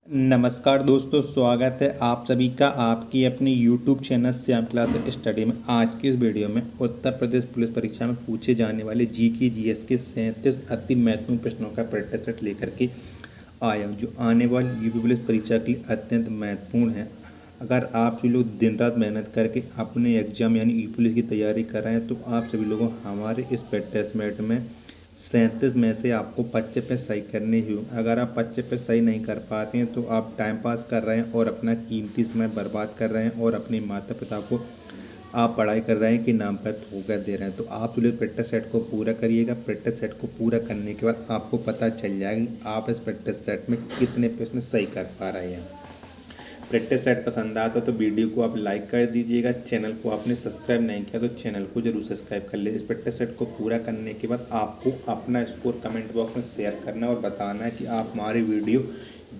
नमस्कार दोस्तों, स्वागत है आप सभी का आपकी अपनी YouTube channel Shyam class study में। आज की इस वीडियो में उत्तर प्रदेश पुलिस परीक्षा में पूछे जाने वाले जीएस के 37 अति महत्वपूर्ण प्रश्नों का प्रैक्टिस सेट लेकर के आया हूँ, जो आने वाली यूपी पुलिस परीक्षा के लिए अत्यंत महत्वपूर्ण है। अगर आप सभी लोग दिन रात मेहनत करके अपने एग्जाम यानी यूपी पुलिस की तैयारी कर रहे हैं, तो आप सभी लोगों हमारे इस प्रैक्टिस सेट में 37 में से आपको 25 पे सही करने ही होंगे। अगर आप 25 पे सही नहीं कर पाते हैं तो आप टाइम पास कर रहे हैं और अपना कीमती समय बर्बाद कर रहे हैं और अपने माता पिता को आप पढ़ाई कर रहे हैं कि नाम पर धोखा दे रहे हैं। तो आप लोग प्रैक्टिस सेट को पूरा करिएगा। प्रैक्टिस सेट को पूरा करने के बाद आपको पता चल जाएगा कि आप इस प्रैक्टिस सेट में कितने प्रश्न सही कर पा रहे हैं। प्रैक्टिस सेट पसंद आता तो वीडियो को आप लाइक कर दीजिएगा। चैनल को आपने सब्सक्राइब नहीं किया तो चैनल को जरूर सब्सक्राइब कर लीजिए। इस प्रैक्टिस सेट को पूरा करने के बाद आपको अपना स्कोर कमेंट बॉक्स में शेयर करना और बताना है कि आप हमारी वीडियो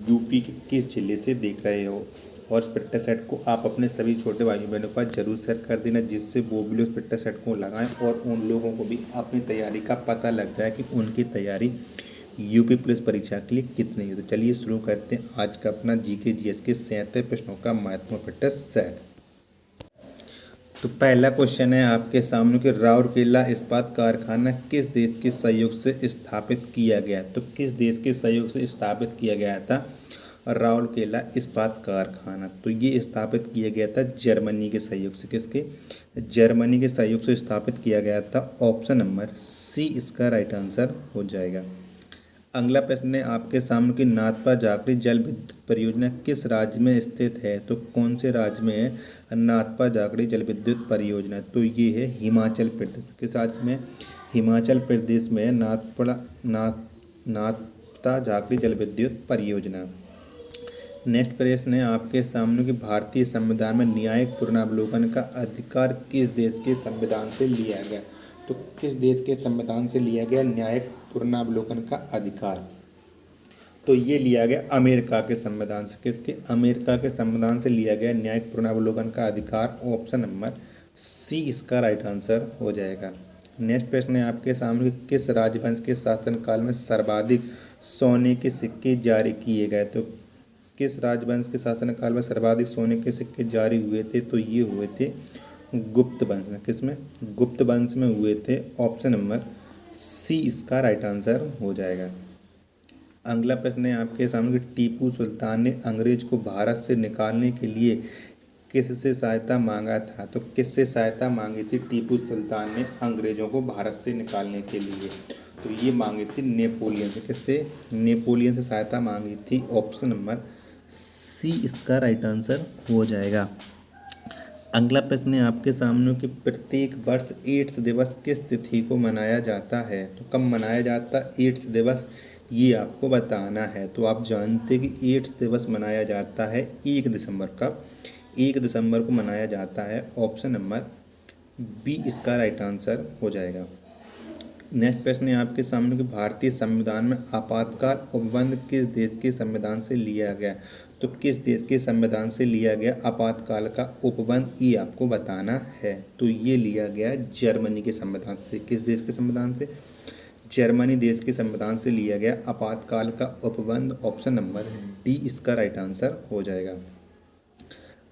यूपी के किस जिले से देख रहे हो। और इस प्रैक्टिस सेट को आप अपने सभी छोटे भाई बहनों के पास जरूर शेयर कर देना, जिससे वो भी उस प्रैक्टिस सेट को लगाएं और उन लोगों को भी अपनी तैयारी का पता लग जाए कि उनकी तैयारी यूपी पुलिस परीक्षा के लिए कितनी है। तो चलिए शुरू करते हैं आज का अपना जीएस के 37 प्रश्नों का महत्वपूर्ण प्रैक्टिस सेट। तो पहला क्वेश्चन है आपके सामने कि राउरकेला इस्पात कारखाना किस देश के सहयोग से स्थापित किया गया। तो किस देश के सहयोग से स्थापित किया गया था राउरकेला इस्पात कारखाना? तो ये स्थापित किया गया था जर्मनी के सहयोग से। किसके? जर्मनी के सहयोग से स्थापित किया गया था। ऑप्शन नंबर सी इसका राइट आंसर हो जाएगा। अगला प्रश्न है आपके सामने कि नाथपा जाखड़ी जल विद्युत परियोजना किस राज्य में स्थित है। तो कौन से राज्य में है नाथपा जाखड़ी जल विद्युत परियोजना? तो ये है हिमाचल प्रदेश। किस राज्य में? हिमाचल प्रदेश में नाथपा जाखड़ी जल विद्युत परियोजना। नेक्स्ट प्रश्न है आपके सामने कि भारतीय संविधान में न्यायिक पुनरावलोकन का अधिकार किस देश के संविधान से लिया गया। तो किस देश के संविधान से लिया गया न्यायिक पुनरावलोकन का अधिकार? तो ये लिया गया अमेरिका के संविधान से। किसके? अमेरिका के संविधान से लिया गया न्यायिक पुनरावलोकन का अधिकार। ऑप्शन नंबर सी इसका राइट आंसर हो जाएगा। नेक्स्ट प्रश्न है आपके सामने किस राजवंश के शासनकाल में सर्वाधिक सोने के सिक्के जारी किए गए। तो किस राजवंश के शासनकाल में सर्वाधिक सोने के सिक्के जारी हुए थे? तो ये हुए थे गुप्त वंश में। किसमें? गुप्त वंश में हुए थे। ऑप्शन नंबर सी इसका राइट आंसर हो जाएगा। अगला प्रश्न है आपके सामने कि टीपू सुल्तान ने अंग्रेज को भारत से निकालने के लिए किससे सहायता मांगा था। तो किससे सहायता मांगी थी टीपू सुल्तान ने अंग्रेजों को भारत से निकालने के लिए? तो ये मांगी थी नेपोलियन से। किससे? नेपोलियन से सहायता मांगी थी। ऑप्शन नंबर सी इसका राइट आंसर हो जाएगा। अगला प्रश्न है आपके सामने कि प्रत्येक वर्ष एड्स दिवस किस तिथि को मनाया जाता है। तो कब मनाया जाता है एड्स दिवस, ये आपको बताना है। तो आप जानते हैं कि एड्स दिवस मनाया जाता है 1 दिसंबर का। 1 दिसंबर को मनाया जाता है। ऑप्शन नंबर बी इसका राइट आंसर हो जाएगा। नेक्स्ट प्रश्न है आपके सामने कि भारतीय संविधान में आपातकाल उपबंध किस देश के संविधान से लिया गया। तो किस देश के संविधान से लिया गया आपातकाल का उपबंध, ये आपको बताना है। तो ये लिया गया जर्मनी के संविधान से। किस देश के संविधान से? जर्मनी देश के संविधान से लिया गया आपातकाल का उपबंध। ऑप्शन नंबर डी इसका राइट आंसर हो जाएगा।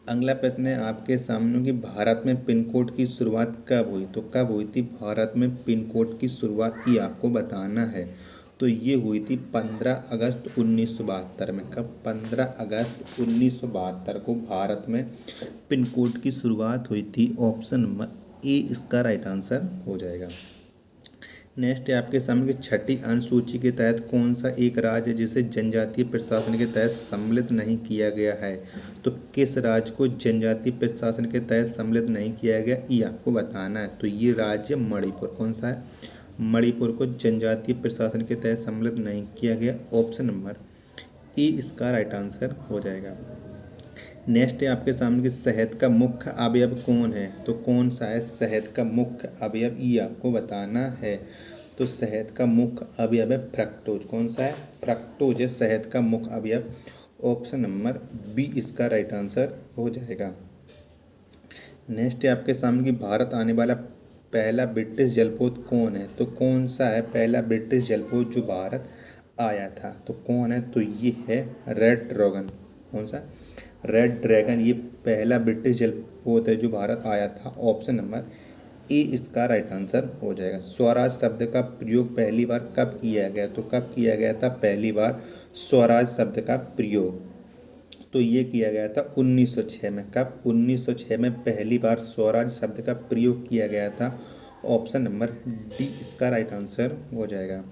अगला प्रश्न है आपके सामने कि भारत में पिन कोड की शुरुआत कब हुई। तो कब हुई थी भारत में पिन कोड की शुरुआत, ये आपको बताना है। तो ये हुई थी 15 अगस्त 1972 में। कब? 15 अगस्त 1972 को भारत में पिन कोड की शुरुआत हुई थी। ऑप्शन नंबर ए इसका राइट आंसर हो जाएगा। नेक्स्ट है आपके सामने कि छठी अनुसूची के तहत कौन सा एक राज्य है जिसे जनजातीय प्रशासन के तहत सम्मिलित नहीं किया गया है। तो किस राज्य को जनजातीय प्रशासन के तहत सम्मिलित नहीं किया गया, ये आपको बताना है। तो ये राज्य मणिपुर। कौन सा है? मणिपुर को जनजातीय प्रशासन के तहत सम्मिलित नहीं किया गया। ऑप्शन नंबर ए इसका राइट आंसर हो जाएगा। नेक्स्ट है आपके सामने कि शहद का मुख्य अवयव कौन है। तो कौन सा है शहद का मुख्य अवयव, ये आपको बताना है। तो शहद का मुख्य अवयव है फ्रक्टोज। कौन सा है? फ्रक्टोज है शहद का मुख्य अवयव। ऑप्शन नंबर बी इसका राइट आंसर हो जाएगा। नेक्स्ट है आपके सामने कि भारत आने वाला पहला ब्रिटिश जलपोत कौन है। तो कौन सा है पहला ब्रिटिश जलपोत जो भारत आया था। तो कौन है? तो ये है रेड ड्रैगन। कौन सा? Red dragon. ये पहला ब्रिटिश जलपोत है जो भारत आया था। ऑप्शन नंबर ए इसका राइट आंसर हो जाएगा। स्वराज शब्द का प्रयोग पहली बार कब किया गया? तो कब किया गया था पहली बार स्वराज शब्द का प्रयोग? तो ये किया गया था 1906 में। कब? 1906 में पहली बार स्वराज शब्द का प्रयोग किया गया था। ऑप्शन नंबर डी इसका राइट आंसर हो जाएगा।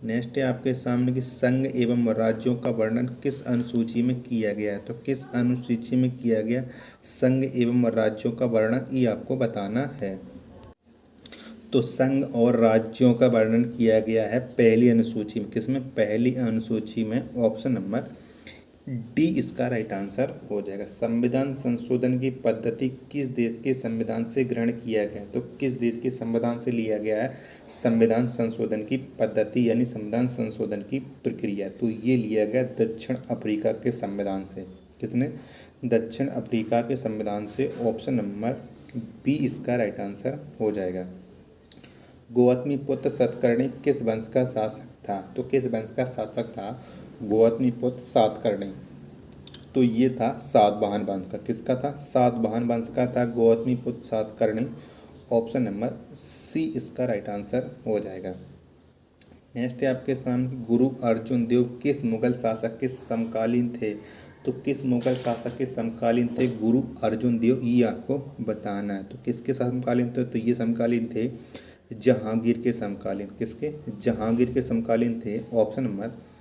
नेक्स्ट है आपके सामने कि संघ एवं राज्यों का वर्णन किस अनुसूची में किया गया है? तो किस अनुसूची में किया गया संघ एवं राज्यों का वर्णन, ये आपको बताना है। तो संघ और राज्यों का वर्णन किया गया है पहली अनुसूची में। किसमें? पहली अनुसूची में। ऑप्शन नंबर डी इसका राइट आंसर हो जाएगा। संविधान संशोधन की पद्धति किस देश के संविधान से ग्रहण किया गया? तो किस देश के संविधान से लिया गया है संविधान संशोधन की पद्धति यानी संविधान संशोधन की प्रक्रिया? तो ये लिया गया दक्षिण अफ्रीका के संविधान से। किसने? दक्षिण अफ्रीका के संविधान से। ऑप्शन नंबर बी इसका राइट आंसर हो जाएगा। गौतमीपुत्र सतकर्णी किस वंश का शासक था? तो किस वंश का शासक था गौतमीपुत्र सातकर्णी? तो ये था सातवाहन वंश का। किसका था? सातवाहन वंश का था Gautamiputra Satakarni. Option number C इसका राइट आंसर हो जाएगा। नेक्स्ट है आपके सामने गुरु अर्जुन देव किस मुगल शासक के समकालीन थे? तो किस मुगल शासक के समकालीन थे गुरु अर्जुन देव, ये आपको बताना है। तो किसके समकालीन थे? तो ये समकालीन थे जहांगीर के समकालीन। किसके? जहांगीर के समकालीन थे। ऑप्शन नंबर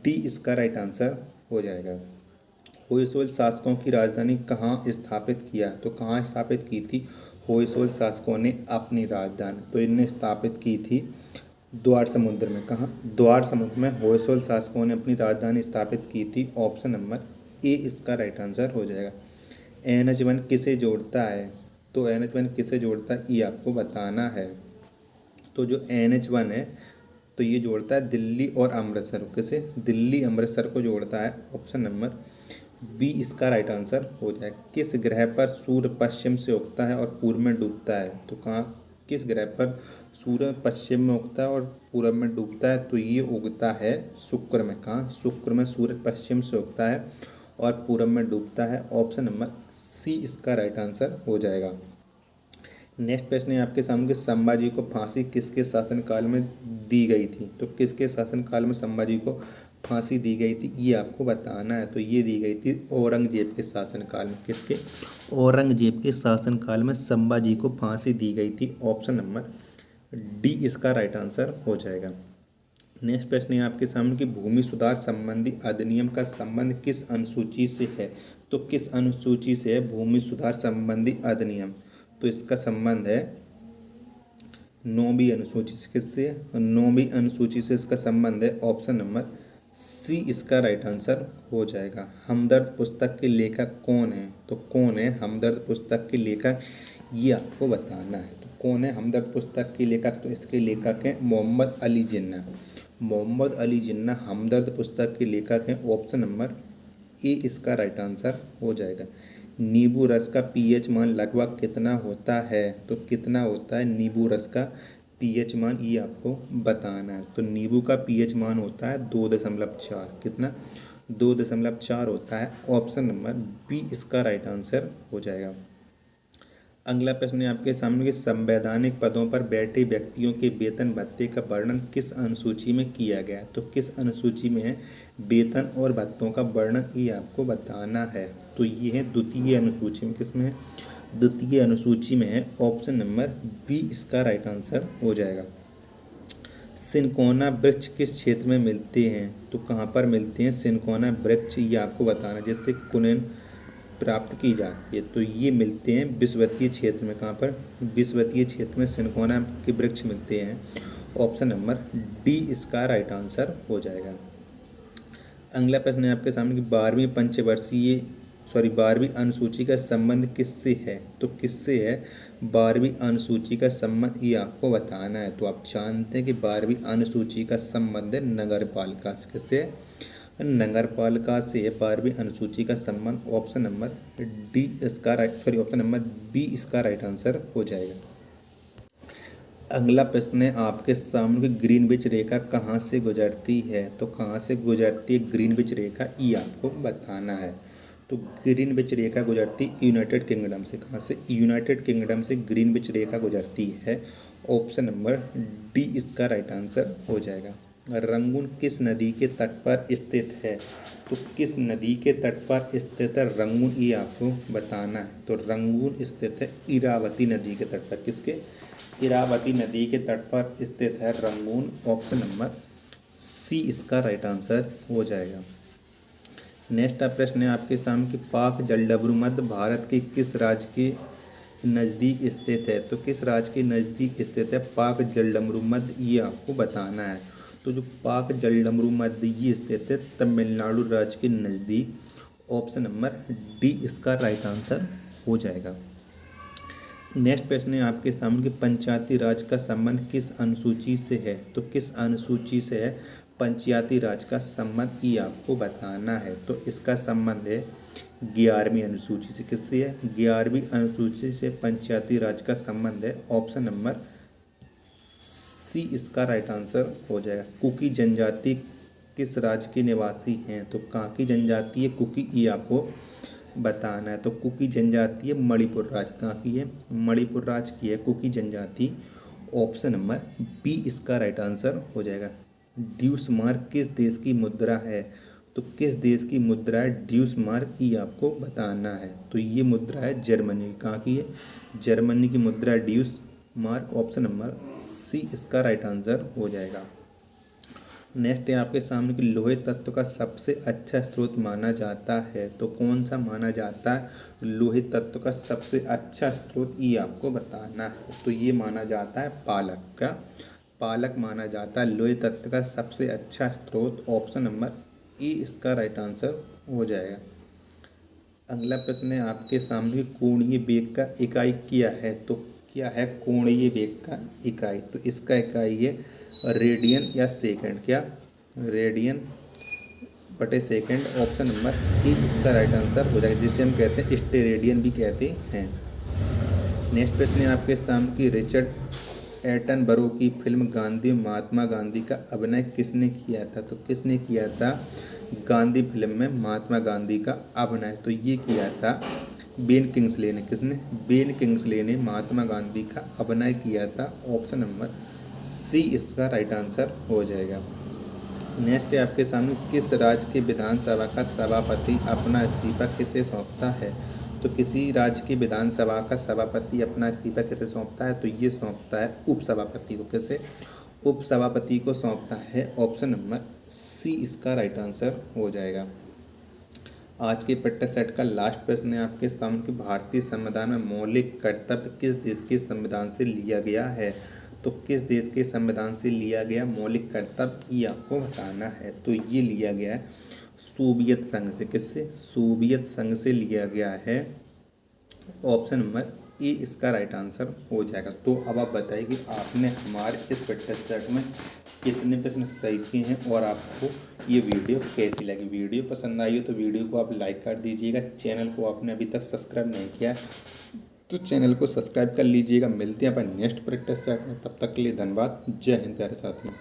डी इसका राइट आंसर हो जाएगा। होयसोल शासकों की राजधानी कहाँ स्थापित किया? तो कहाँ स्थापित की थी होयसोल शासकों ने अपनी राजधानी? तो इनने स्थापित की थी द्वार समुद्र में। कहाँ? द्वार समुद्र में होयसोल शासकों ने अपनी राजधानी स्थापित की थी। ऑप्शन नंबर ए इसका राइट आंसर हो जाएगा। NH1 किसे जोड़ता है? तो NH1 किसे जोड़ता है ये आपको बताना है। तो जो NH1 है तो ये जोड़ता है दिल्ली और अमृतसर को। किसे? दिल्ली अमृतसर को जोड़ता है। ऑप्शन नंबर बी इसका राइट आंसर हो जाएगा। किस ग्रह पर सूर्य पश्चिम से उगता है और पूर्व में डूबता है? तो कहाँ? किस ग्रह पर सूर्य पश्चिम में उगता है और पूर्व में डूबता है? तो ये उगता है शुक्र में। कहाँ? शुक्र में सूर्य पश्चिम से उगता है और पूर्व में डूबता है। ऑप्शन नंबर सी इसका राइट आंसर हो जाएगा। नेक्स्ट प्रश्न है आपके सामने कि संभाजी को फांसी किसके शासनकाल में दी गई थी? तो किसके शासनकाल में संभाजी को फांसी दी गई थी ये आपको बताना है। तो ये दी गई थी औरंगजेब के शासनकाल में। किसके? औरंगजेब के शासनकाल में संभाजी को फांसी दी गई थी। ऑप्शन नंबर डी इसका राइट आंसर हो जाएगा। नेक्स्ट प्रश्न है आपके सामने कि भूमि सुधार संबंधी अधिनियम का संबंध किस अनुसूची से है? तो किस अनुसूची से है भूमि सुधार संबंधी अधिनियम? तो इसका संबंध है 9वीं अनुसूची से। किससे? 9वीं अनुसूची से इसका संबंध है। ऑप्शन नंबर सी इसका राइट आंसर हो जाएगा। हमदर्द पुस्तक के लेखक कौन है? तो कौन है हमदर्द पुस्तक के लेखक ये आपको बताना है। तो कौन है हमदर्द पुस्तक के लेखक? तो इसके लेखक हैं मोहम्मद अली जिन्ना। मोहम्मद अली जिन्ना हमदर्द पुस्तक के लेखक हैं। ऑप्शन नंबर ए इसका राइट आंसर हो जाएगा। नींबू रस का pH मान लगभग कितना होता है? तो कितना होता है नींबू रस का pH मान ये आपको बताना है। तो नींबू का pH मान होता है 2.4। कितना? 2.4 होता है। ऑप्शन नंबर बी इसका राइट आंसर हो जाएगा। अगला प्रश्न है आपके सामने कि संवैधानिक पदों पर बैठे व्यक्तियों के वेतन भत्ते का वर्णन किस अनुसूची में किया गया? तो किस अनुसूची में है वेतन और भत्तों का वर्णन ये आपको बताना है। तो ये है द्वितीय अनुसूची में। किसमें है? द्वितीय अनुसूची में है। ऑप्शन नंबर बी इसका राइट आंसर हो जाएगा। सिनकोना वृक्ष किस क्षेत्र में मिलते हैं? तो कहाँ पर मिलते हैं सिनकोना वृक्ष ये आपको बताना जिससे कुनेन प्राप्त की जाती है। तो ये मिलते हैं विषुवतीय क्षेत्र में। कहाँ पर? विषुवतीय क्षेत्र में सिनकोना के वृक्ष मिलते हैं। ऑप्शन नंबर डी इसका राइट आंसर हो जाएगा। अगला प्रश्न है आपके सामने कि 12वीं अनुसूची का संबंध किससे है? तो किससे है 12वीं अनुसूची का संबंध ये आपको बताना है। तो आप जानते हैं कि 12वीं अनुसूची का संबंध है नगर पालिका से। किससे? नगर पालिका से 12वीं अनुसूची का संबंध। ऑप्शन नंबर डी इसका ऑप्शन नंबर बी इसका राइट आंसर हो जाएगा। अगला प्रश्न है आपके सामने कि ग्रीनविच रेखा कहाँ से गुजरती है। तो कहाँ से गुजरती है ग्रीनविच रेखा, ये आपको बताना है। तो ग्रीनविच रेखा गुजरती यूनाइटेड किंगडम से। कहाँ से? यूनाइटेड किंगडम से ग्रीनविच रेखा गुजरती है। ऑप्शन नंबर डी इसका राइट आंसर हो जाएगा। रंगून किस नदी के तट पर स्थित है। तो किस नदी के तट पर स्थित है रंगून, ये आपको बताना है। तो रंगून स्थित है इरावती नदी के तट पर। किसके? इरावती नदी के तट पर स्थित है रंगून। ऑप्शन नंबर सी इसका राइट आंसर हो जाएगा। नेक्स्ट प्रश्न है आपके सामने कि पाक जलडमरू मध्य भारत के किस राज्य के नज़दीक स्थित है। तो किस राज्य के नज़दीक स्थित है पाक जलडमरू मध्य, ये आपको बताना है। तो जो पाक जलडमरू मध्य ये स्थित है तमिलनाडु राज्य के नज़दीक। ऑप्शन नंबर डी इसका राइट आंसर हो जाएगा। नेक्स्ट प्रश्न है आपके सामने कि पंचायती राज का संबंध किस अनुसूची से है। तो किस अनुसूची से है पंचायती राज का संबंध, ये आपको बताना है। तो इसका संबंध है 11वीं अनुसूची से। किससे है? 11वीं अनुसूची से पंचायती राज का संबंध है। ऑप्शन नंबर सी इसका राइट आंसर हो जाएगा। कुकी जनजाति किस राज्य के निवासी हैं। तो कहाँ की जनजाति है कुकी, ये आपको बताना है। तो कुकी जनजाति है मणिपुर राज्य। कहाँ की है? मणिपुर राज्य की है कुकी जनजाति। ऑप्शन नंबर बी इसका राइट आंसर हो जाएगा। ड्यूस मार्क किस देश की मुद्रा है। तो किस देश की मुद्रा है ड्यूस मार्क, ये आपको बताना है। तो ये मुद्रा है जर्मनी। कहाँ की है? जर्मनी की मुद्रा ड्यूस मार्क। ऑप्शन नंबर सी इसका राइट आंसर हो जाएगा। नेक्स्ट है आपके सामने कि लोहे तत्व का सबसे अच्छा स्रोत माना जाता है। तो कौन सा माना जाता है लोहे तत्व का सबसे अच्छा स्रोत, ये आपको बताना है। तो ये माना जाता है पालक का। पालक माना जाता है लोहे तत्व का सबसे अच्छा स्रोत। ऑप्शन नंबर ई इसका राइट आंसर हो जाएगा। अगला प्रश्न है आपके सामने कोणीय वेग का इकाई क्या है। तो क्या है कोणीय वेग का इकाई? तो इसका इकाई है रेडियन या सेकंड। क्या? रेडियन बटे सेकंड। ऑप्शन नंबर ए इसका राइट आंसर हो जाएगा, जिसे हम कहते हैं स्टेरेडियन भी कहते हैं। नेक्स्ट प्रश्न है आपके सामने कि रिचर्ड एटनबरो की फिल्म गांधी महात्मा गांधी का अभिनय किसने किया था। तो किसने किया था गांधी फिल्म में महात्मा गांधी का अभिनय? तो ये किया था बेन किंग्सले ने। किसने? बेन किंग्सले ने महात्मा गांधी का अभिनय किया था। ऑप्शन नंबर सी इसका राइट आंसर हो जाएगा। नेक्स्ट है आपके सामने किस राज्य के विधानसभा का सभापति अपना इस्तीफा किसे सौंपता है। तो किसी राज्य की विधानसभा का सभापति अपना इस्तीफा किसे सौंपता है। तो ये सौंपता है उपसभापति को। कैसे? उपसभापति को सौंपता है। ऑप्शन नंबर सी इसका राइट आंसर हो जाएगा। आज के पट्टा सेट का लास्ट प्रश्न है आपके सामने कि भारतीय संविधान में मौलिक कर्तव्य किस देश के संविधान से लिया गया है। तो किस देश के संविधान से लिया गया मौलिक कर्तव्य, ये आपको बताना है। तो ये लिया गया है सोवियत संघ से। किससे? सोवियत संघ से लिया गया है। ऑप्शन नंबर ए इसका राइट आंसर हो जाएगा। तो अब आप बताइए कि आपने हमारे इस पट्टा सेट में कितने प्रश्न सही किए हैं और आपको ये वीडियो कैसी लगी। वीडियो पसंद आई हो तो वीडियो को आप लाइक कर दीजिएगा। चैनल को आपने अभी तक सब्सक्राइब नहीं किया तो चैनल को सब्सक्राइब कर लीजिएगा। मिलते हैं अपन नेक्स्ट प्रैक्टिस सेट में, तब तक के लिए धन्यवाद। जय हिंद प्यारे साथियों।